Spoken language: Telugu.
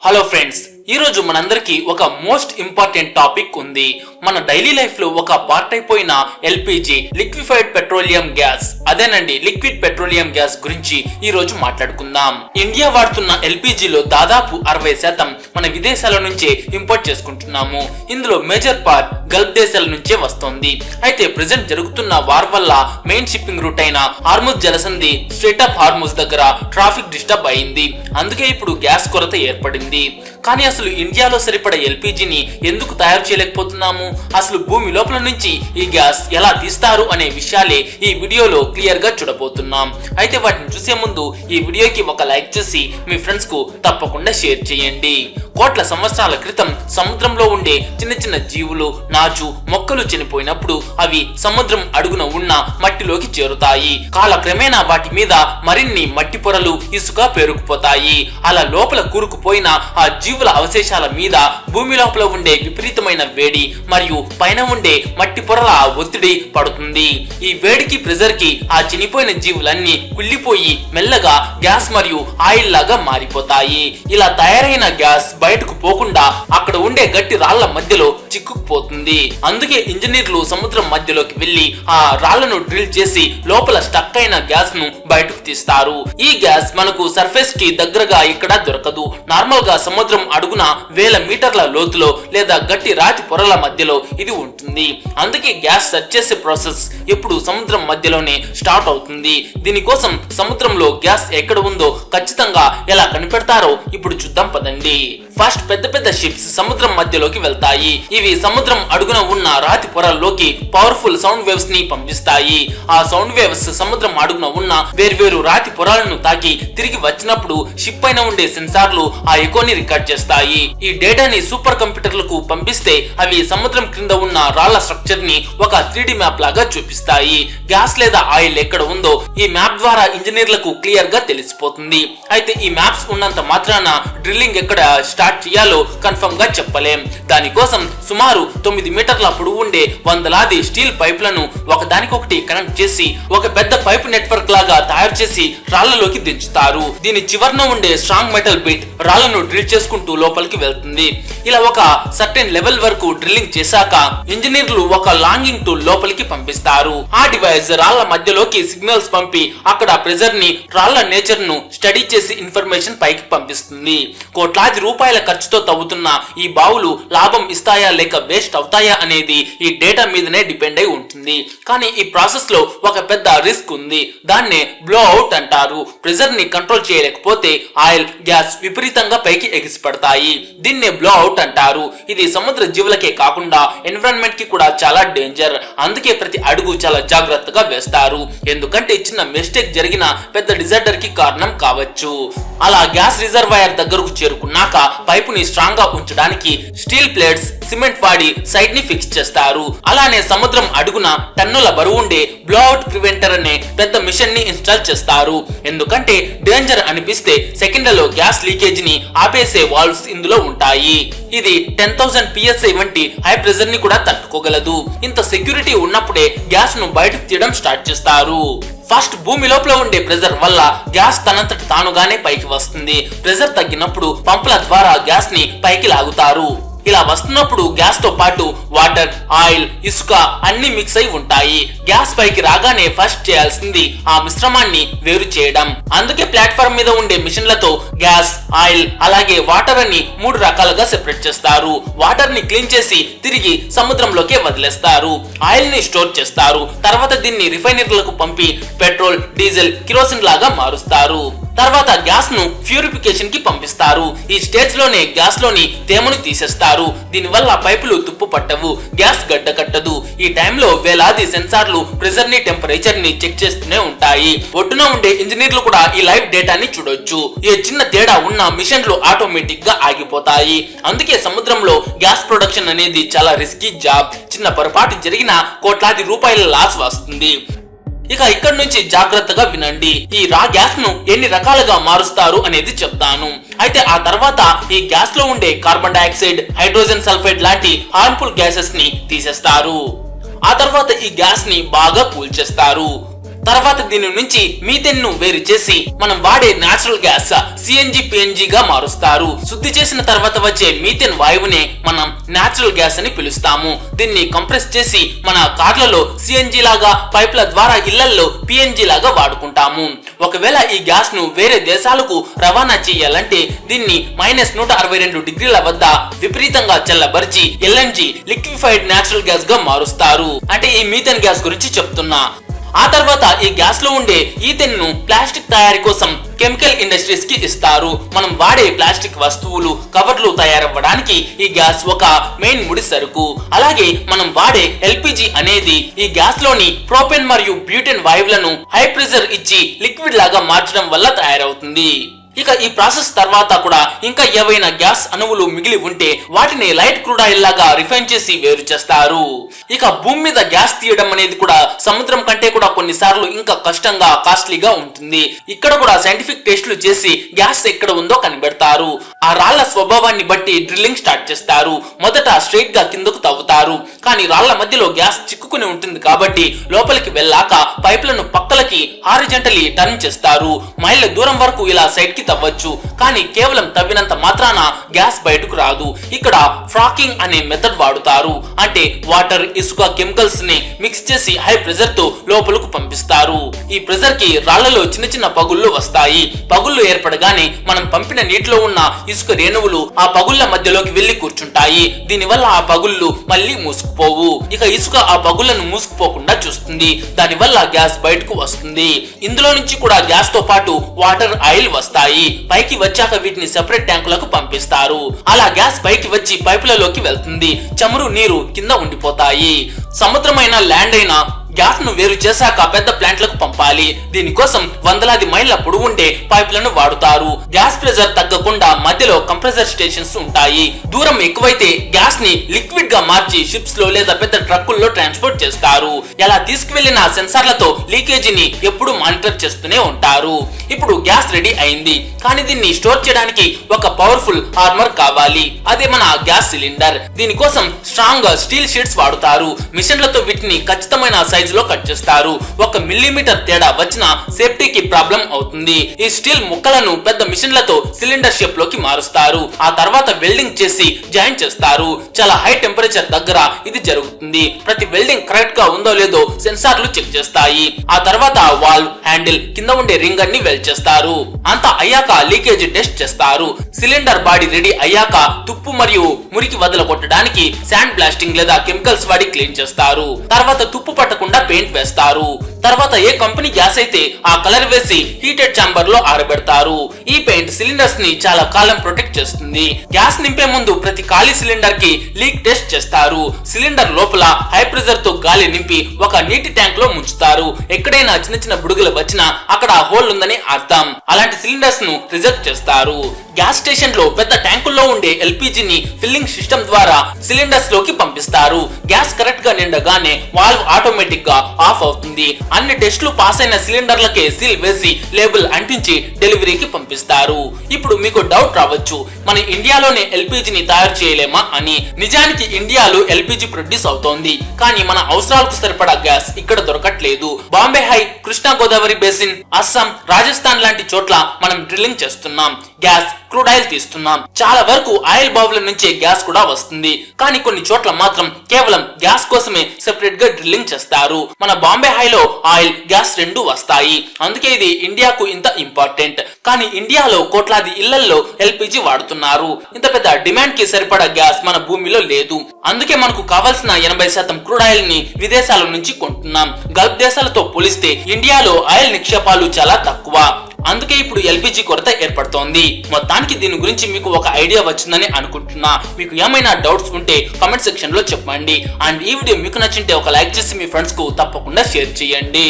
హలో ఫ్రెండ్స్, ఈ రోజు మనందరికీ ఒక మోస్ట్ ఇంపార్టెంట్ టాపిక్ ఉంది. మన డైలీ లైఫ్ లో ఒక పార్ట్ అయిపోయిన ఎల్పిజి, లిక్విఫైడ్ పెట్రోలియం గ్యాస్, అదేనండి లిక్విడ్ పెట్రోలియం గ్యాస్ గురించి ఈ రోజు మాట్లాడుకుందాం. ఇండియా వాడుతున్న ఎల్పిజిలో దాదాపు 60% మన విదేశాల నుంచే ఇంపోర్ట్ చేసుకుంటున్నాము. ఇందులో మేజర్ పార్ట్ గల్ఫ్ దేశాల నుంచే వస్తోంది. అయితే ప్రెసెంట్ జరుగుతున్న వార్ వల్ల మెయిన్ షిప్పింగ్ రూట్ అయిన హార్ముజ్ జలసంధి, స్ట్రెయిట్ ఆఫ్ హార్ముజ్ దగ్గర ట్రాఫిక్ డిస్టర్బ్ అయింది. అందుకే ఇప్పుడు గ్యాస్ కొరత ఏర్పడింది. కానీ అసలు ఇండియాలో సరిపడ ఎల్పిజిని ఎందుకు తయారు చేయలేకపోతున్నాము? అసలు భూమి లోపల నుంచి ఈ గ్యాస్ ఎలా తీస్తారు అనే విషయాలే ఈ వీడియోలో క్లియర్ గా చూడబోతున్నాం. అయితే వాటిని చూసే ముందు ఈ వీడియోకి ఒక లైక్ చేసి మీ ఫ్రెండ్స్ కు తప్పకుండా షేర్ చేయండి. కోట్ల సంవత్సరాల క్రితం సముద్రంలో ఉండే చిన్న చిన్న జీవులు, నాచు, మొక్కలు చనిపోయినప్పుడు అవి సముద్రం అడుగున ఉన్న మట్టిలోకి చేరుతాయి. కాలక్రమేణా వాటి మీద మరిన్ని మట్టి పొరలు, ఇసుక పేరుకుపోతాయి. అలా లోపల కూరుకుపోయిన ఆ జీవుల అవశేషాల మీద భూమి లోపల ఉండే విపరీతమైన వేడి మరియు పైన ఉండే మట్టి పొరల ఒత్తిడి పడుతుంది. ఈ వేడికి, ప్రెజర్ కి ఆ చనిపోయిన జీవులన్నీ కుళ్ళిపోయి మెల్లగా గ్యాస్ మరియు ఆయిల్ లాగా మారిపోతాయి. ఇలా తయారైన గ్యాస్ బయటకు పోకుండా అక్కడ ఉండే గట్టి రాళ్ల మధ్యలో చిక్కుకుపోతుంది. అందుకే ఇంజనీర్లు సముద్రం మధ్యలోకి వెళ్లి ఆ రాళ్లను డ్రిల్ చేసి లోపల స్టక్ అయిన గ్యాస్ ను బయటకు తీస్తారు. ఈ గ్యాస్ మనకు సర్ఫేస్ కి దగ్గరగా ఇక్కడ దొరకదు. నార్మల్ గా సముద్రం అడుగున వేల మీటర్ల లోతులో లేదా గట్టి రాతి పొరల మధ్యలో ఇది ఉంటుంది. అందుకే గ్యాస్ సెర్చ్ చేసే ప్రాసెస్ ఎప్పుడు సముద్రం మధ్యలోనే స్టార్ట్ అవుతుంది. దీనికోసం సముద్రంలో గ్యాస్ ఎక్కడ ఉందో ఖచ్చితంగా ఎలా కనిపెడతారో ఇప్పుడు చూద్దాం పదండి. ఫస్ట్ పెద్ద పెద్ద షిప్స్ సముద్రం మధ్యలోకి వెళ్తాయి. ఇవి సముద్రం అడుగున ఉన్న రాతి పొరల్లోకి పవర్ఫుల్ సౌండ్ వేవ్స్ ని పంపిస్తాయి. ఆ సౌండ్ వేవ్స్ సముద్రం అడుగున ఉన్న వేర్వేరు రాతి పొరలను తాకి తిరిగి వచ్చినప్పుడు షిప్ పైన ఉండే సెన్సార్లు ఆ ఎకోని రికార్డ్ చేస్తాయి. ఈ డేటాని సూపర్ కంప్యూటర్లకు పంపిస్తే అవి సముద్రం క్రింద ఉన్న రాళ్ల స్ట్రక్చర్ ని ఒక 3D మ్యాప్ లాగా చూపిస్తాయి. గ్యాస్ లేదా ఆయిల్ ఎక్కడ ఉందో ఈ మ్యాప్ ద్వారా ఇంజనీర్లకు క్లియర్ గా తెలిసిపోతుంది. అయితే ఈ మ్యాప్స్ ఉన్నంత మాత్రాన డ్రిల్లింగ్ ఎక్కడ స్టార్ట్ చేయాలో కన్ఫర్మ్ గా చెప్పలేం. దానికోసం సుమారు 9 మీటర్ల పొడవు ఉండే వందలాది స్టీల్ పైపులను ఒకదానికొకటి కనెక్ట్ చేసి ఒక పెద్ద పైప్ నెట్వర్క్ లాగా తయారు చేసి రాళ్లలోకి దించుతారు. దీని చివర్న ఉండే స్ట్రాంగ్ మెటల్ బిట్ రాళ్లను డ్రిల్ చేసుకుంటూ లోపలికి వెళ్తుంది. ఇలా ఒక సర్టెన్ లెవెల్ వరకు డ్రిల్లింగ్ చేశాక ఇంజనీర్లు ఒక లాంగింగ్ టూల్ లోపలికి పంపిస్తారు. ఆ డివైస్ రాళ్ల మధ్యలోకి సిగ్నల్స్ పంపి అక్కడ ప్రెజర్ ని, రాళ్ల నేచర్ ను స్టడీ చేసి ఇన్ఫర్మేషన్ పైకి పంపిస్తుంది. కోట్లాది రూపాయల ఖర్చుతో తవ్వుతున్న ఈ బావులు లాభం ఇస్తాయా లేక వేస్ట్ అవుతాయా అనేది ఈ డేటా మీదనే డిపెండ్ అయి ఉంటుంది. కానీ ఈ ప్రాసెస్ లో ఒక పెద్ద రిస్క్ ఉంది. దాన్నే బ్లో అవుట్ అంటారు. ప్రెజర్ ని కంట్రోల్ చేయలేకపోతే ఆయిల్, గ్యాస్ విపరీతంగా పైకి ఎగిసిపడతాయి. దీన్నే బ్లో అవుట్ అంటారు. ఇది సముద్ర జీవులకే కాకుండా ఎన్విరాన్మెంట్ కి కూడా చాలా డేంజర్. అందుకే ప్రతి అడుగు చాలా జాగ్రత్తగా వేస్తారు. ఎందుకంటే చిన్న మిస్టేక్ జరిగిన పెద్ద డిజాస్టర్ కి కారణం కావచ్చు. అలా గ్యాస్ రిజర్వాయర్ దగ్గరకు చేరుకున్నాక పైపుని స్ట్రాంగ్ గా ఉంచడానికి స్టీల్ ప్లేట్స్, సిమెంట్ వాడి సైడ్ ని ఫిక్స్ చేస్తారు. అలానే సముద్రం అడుగున టన్నుల బరువుండే బ్లో అవుట్ ప్రివెంటర్ అనే పెద్ద మిషన్ ని ఇన్స్టాల్ చేస్తారు. ఎందుకంటే డేంజర్ అనిపిస్తే సెకండ్లలో గ్యాస్ లీకేజ్ ని ఆపేసే వాల్వ్స్ ఇందులో ఉంటాయి. ఇది 10,000 PSI వంటి హై ప్రెజర్ ని కూడా తట్టుకోగలదు. ఇంత సెక్యూరిటీ ఉన్నప్పుడే గ్యాస్ ను బయటకు తీయడం స్టార్ట్ చేస్తారు. ఫస్ట్ భూమి లోపల ఉండే ప్రెజర్ వల్ల గ్యాస్ తనంతట తానుగానే పైకి వస్తుంది. ప్రెజర్ తగ్గినప్పుడు పంపుల ద్వారా గ్యాస్ ని పైకి లాగుతారు. ఇలా వస్తున్నప్పుడు గ్యాస్ తో పాటు వాటర్, ఆయిల్, ఇసుక అన్ని మిక్స్ అయి ఉంటాయి. గ్యాస్ పైకి రాగానే ఫస్ట్ చేయాల్సింది ఆ మిశ్రమాన్ని వేరు చేయడం. అందుకే ప్లాట్ఫామ్ మీద ఉండే మిషన్లతో గ్యాస్, ఆయిల్ అలాగే వాటర్ అని 3 రకాలుగా సెపరేట్ చేస్తారు. వాటర్ ని క్లీన్ చేసి తిరిగి సముద్రంలోకి వదిలేస్తారు. ఆయిల్ ని స్టోర్ చేస్తారు. తర్వాత దీన్ని రిఫైనరీలకు పంపి పెట్రోల్, డీజిల్, కిరోసిన్ లాగా మారుస్తారు. తర్వాత గ్యాస్ ను ప్యూరిఫికేషన్ కి పంపిస్తారు. ఈ స్టేజ్ లోనే గ్యాస్ లోని తేమను తీసేస్తారు. దీనివల్ల పైపులు తుప్పు పట్టవు, గ్యాస్ గడ్డ కట్టదు. ఈ టైంలో వేలాది సెన్సార్లు ప్రెజర్ ని, టెంపరేచర్ ని చెక్ చేస్తూనే ఉంటాయి. ఒడ్డున ఉండే ఇంజనీర్లు కూడా ఈ లైవ్ డేటాని చూడొచ్చు. ఏ చిన్న తేడా ఉన్న మిషన్లు ఆటోమేటిక్ గా ఆగిపోతాయి. అందుకే సముద్రంలో గ్యాస్ ప్రొడక్షన్ అనేది చాలా రిస్కీ జాబ్. చిన్న పొరపాటు జరిగినా కోట్లాది రూపాయల లాస్ వస్తుంది. ఇక ఇక్కడ నుంచి జాగ్రత్తగా వినండి. ఈ రా గ్యాస్ ను ఎన్ని రకాలుగా మారుస్తారు అనేది చెప్తాను. అయితే ఆ తర్వాత ఈ గ్యాస్ లో ఉండే కార్బన్ డైఆక్సైడ్, హైడ్రోజన్ సల్ఫైడ్ లాంటి హార్మ్ఫుల్ గ్యాసెస్ ని తీసేస్తారు. ఆ తర్వాత ఈ గ్యాస్ ని బాగా కూల్ చేస్తారు. తర్వాత దీని నుంచి మీథేన్ ను వేరు చేసి మనం వాడే నేచురల్ గ్యాస్ సిఎన్జి పిఎన్జి గా మారుస్తారు. శుద్ధి చేసిన తర్వాత వచ్చే మీథేన్ వాయువునే మనం నేచురల్ గ్యాస్ అని పిలుస్తాము. దీన్ని కంప్రెస్ చేసి మన కార్లలో సిఎన్జి లాగా పైప్ల ద్వారా ఇళ్లలో పిఎన్జి లాగా వాడుకుంటాము. ఒకవేళ ఈ గ్యాస్ ను వేరే దేశాలకు రవాణా చేయాలంటే దీన్ని -162 డిగ్రీల వద్ద విపరీతంగా చల్లబరిచి ఎల్ఎన్జి లిక్విఫైడ్ నేచురల్ గ్యాస్ గా మారుస్తారు. అంటే ఈ మీథేన్ గ్యాస్ గురించి చెప్తున్నా. ఆ తర్వాత ఈ గ్యాస్ లో ఉండే ఈథేన్ ను ప్లాస్టిక్ తయారీ కోసం కెమికల్ ఇండస్ట్రీస్ కి ఇస్తారు. మనం వాడే ప్లాస్టిక్ వస్తువులు కవర్లు తయారవ్వడానికి ఈ గ్యాస్ ఒక మెయిన్ ముడి సరుకు. అలాగే మనం వాడే ఎల్పిజి అనేది ఈ గ్యాస్ లోని ప్రోపెన్ మరియు బ్యూటెన్ వాయువులను హై ప్రెషర్ ఇచ్చి లిక్విడ్ లాగా మార్చడం వల్ల తయారవుతుంది. ఇక ఈ ప్రాసెస్ తర్వాత కూడా ఇంకా ఏవైనా గ్యాస్ అణువులు మిగిలి ఉంటే వాటిని లైట్ క్రూడ్ ఆయిల్ లాగా రిఫైన్ చేసి వేరు చేస్తారు. ఇక భూమి మీద గ్యాస్ తీయడం అనేది కూడా సముద్రం కంటే కూడా కొన్నిసార్లు ఇంకా కష్టంగా కాస్ట్లీగా ఉంటుంది. ఇక్కడ కూడా సైంటిఫిక్ టెస్టులు చేసి గ్యాస్ ఎక్కడ ఉందో కనిపెడతారు. ఆ రాళ్ల స్వభావాన్ని బట్టి డ్రిల్లింగ్ స్టార్ట్ చేస్తారు. మొదట స్ట్రైట్ గా కిందకు తవ్వుతారు. కానీ రాళ్ల మధ్యలో గ్యాస్ చిక్కుకుని ఉంటుంది కాబట్టి లోపలికి వెళ్ళాక పైప్లను పక్కలకి హారిజంటలీ టర్న్ చేస్తారు. మైళ్ళ దూరం వరకు ఇలా సైడ్ కి తవ్వచ్చు. కానీ కేవలం తవ్వినంత మాత్రాన గ్యాస్ బయటకు రాదు. ఇక్కడ ఫ్రాకింగ్ అనే మెథడ్ వాడుతారు. అంటే వాటర్, ఇసుక, కెమికల్స్ ని మిక్స్ చేసి హై ప్రెషర్ తో లోపలకు పంపిస్తారు. ఈ ప్రెషర్ కి రాళ్లలో చిన్న చిన్న పగుళ్ళు వస్తాయి. పగుళ్ళు ఏర్పడగానే మనం పంపిన నీటిలో ఉన్న ఇసుక రేణువులు ఆ పగుళ్ళ మధ్యలోకి వెళ్లి కూర్చుంటాయి. దీనివల్ల ఆ పగుళ్ళు మళ్ళీ మూసుకుపోవు. ఇక ఇసుక ఆ పగుళ్లను మూసుకుపోకుండా చూస్తుంది. దానివల్ల గ్యాస్ బయటకు వస్తుంది. ఇందులో నుంచి కూడా గ్యాస్ తో పాటు వాటర్, ఆయిల్ వస్తాయి. పైకి వచ్చాక వీటిని సెపరేట్ ట్యాంకులకు పంపిస్తారు. అలా గ్యాస్ పైకి వచ్చి పైపులలోకి వెళ్తుంది. చమురు, నీరు కింద ఉండిపోతాయి. సముద్రమైన, ల్యాండ్ అయినా గ్యాస్ ను వేరు చేశాక పెద్ద ప్లాంట్లకు పంపాలి. దీనికోసం వందలాది మైళ్ళ పొడవుండే పైపులను వాడుతారు. గ్యాస్ ప్రెషర్ తగ్గకుండా మధ్యలో కంప్రెసర్ స్టేషన్స్ ఉంటాయి. దూరం ఎక్కువైతే గ్యాస్ ని లిక్విడ్ గా మార్చి షిప్స్ లో లేదా పెద్ద ట్రక్కుల్లో ట్రాన్స్పోర్ట్ చేస్తారు. ఎలా తీసుకువెళ్లిన సెన్సార్లతో లీకేజీని ఎప్పుడు మానిటర్ చేస్తూనే ఉంటారు. ఇప్పుడు గ్యాస్ రెడీ అయింది. కానీ దీన్ని స్టోర్ చేయడానికి ఒక పవర్ఫుల్ ఆర్మర్ కావాలి. అదే మన గ్యాస్ సిలిండర్. దీనికోసం స్ట్రాంగ్ స్టీల్ షీట్స్ వాడుతారు. మిషన్లతో వీటిని ఖచ్చితమైన సైజు లో కట్ చేస్తారు. 1 మిల్లీమీటర్ తేడా వచ్చిన సేఫ్టీకి ప్రాబ్లం అవుతుంది. ఈ స్టీల్ ముక్కలను పెద్ద మిషన్లతో సిలిండర్ షేప్ లోకి మారుస్తారు. ఆ తర్వాత వెల్డింగ్ చేసి జాయిన్ చేస్తారు. చాలా హై టెంపరేచర్ దగ్గర ఇది జరుగుతుంది. ప్రతి వెల్డింగ్ కరెక్ట్ గా ఉందో లేదో సెన్సార్లు చెక్ చేస్తాయి. ఆ తర్వాత వాల్వ్, హ్యాండిల్, కింద ఉండే రింగ్ అన్ని వెల్డ్ చేస్తారు. అంతా అయ్యాక లీకేజ్ టెస్ట్ చేస్తారు. సిలిండర్ బాడీ రెడీ అయ్యాక తుప్పు మరియు మురికి వదల కొట్టడానికి శాండ్ బ్లాస్టింగ్ లేదా కెమికల్స్ వాడి క్లీన్ చేస్తారు. తర్వాత తుప్పు పట్టకుండా పెయింట్ వేస్తారు. తర్వాత ఏ కంపెనీ గ్యాస్ అయితే ఆ కలర్ వేసి హీటెడ్ ఛాంబర్ లో ఆరబెడతారు. ఈ పెయింట్ సిలిండర్స్ ని చాలా కాలం ప్రొటెక్ట్ చేస్తుంది. గ్యాస్ నింపే ముందు ప్రతి ఖాళీ సిలిండర్ కి లీక్ టెస్ట్ చేస్తారు. సిలిండర్ లోపల హై ప్రెషర్ తో గాలి నింపి ఒక నీటి ట్యాంక్ లో ముంచుతారు. ఎక్కడైనా చిన్న చిన్న బుడుగులు వచ్చినా అక్కడ హోల్ ఉందని అర్థం. అలాంటి సిలిండర్స్ ను రిజెక్ట్ చేస్తారు. గ్యాస్ స్టేషన్ లో పెద్ద ట్యాంకుల్లో ఉండే ఎల్పిజిని ఫిల్లింగ్ సిస్టమ్ ద్వారా సిలిండర్స్ లోకి పంపిస్తారు. గ్యాస్ కరెక్ట్ గా నిండగానే వాల్వ్ ఆటోమేటిక్ గా ఆఫ్ అవుతుంది. అన్ని టెస్టులు పాస్ అయిన సిలిండర్లకే సీల్ వేసి లేబుల్ అంటించి డెలివరీకి పంపిస్తారు. ఇప్పుడు మీకు డౌట్ రావచ్చు, మన ఇండియాలోనే ఎల్పిజిని తయారు చేయలేమా అని. నిజానికి ఇండియాలో ఎల్పిజి ప్రొడ్యూస్ అవుతోంది. కానీ మన అవసరాలకు సరిపడా గ్యాస్ ఇక్కడ దొరకట్లేదు. బాంబే హై, కృష్ణా గోదావరి బేసిన్, అస్సాం, రాజస్థాన్ లాంటి చోట్ల మనం డ్రిల్లింగ్ చేస్తున్నాం. గ్యాస్, క్రూడ్ ఆయిల్ తీస్తున్నాం. చాలా వరకు ఆయిల్ బావుల నుంచే గ్యాస్ కూడా వస్తుంది. కానీ కొన్ని చోట్ల మాత్రం కేవలం గ్యాస్ కోసమే సెపరేట్ గా డ్రిల్లింగ్ చేస్తారు. మన బాంబే హైలో ఆయిల్, గ్యాస్ రెండు వస్తాయి. అందుకే ఇది ఇండియాకు ఇంత ఇంపార్టెంట్. కానీ ఇండియాలో కోట్లాది ఇళ్లలో ఎల్పిజి వాడుతున్నారు. ఇంత పెద్ద డిమాండ్ కి సరిపడా గ్యాస్ మన భూమిలో లేదు. అందుకే మనకు కావాల్సిన 80% క్రూడ్ ఆయిల్ ని విదేశాల నుంచి కొంటున్నాం. గల్ఫ్ దేశాలతో పోలిస్తే ఇండియాలో ఆయిల్ నిక్షేపాలు చాలా తక్కువ. అందుకే ఇప్పుడు ఎల్పిజి కొరత ఏర్పడుతోంది. మొత్తానికి దీని గురించి మీకు ఒక ఐడియా వచ్చిందని అనుకుంటున్నా. మీకు ఏమైనా డౌట్స్ ఉంటే కామెంట్ సెక్షన్ లో చెప్పండి. అండ్ ఈ వీడియో మీకు నచ్చింటే ఒక లైక్ చేసి మీ ఫ్రెండ్స్ కు తప్పకుండా షేర్ చేయండి.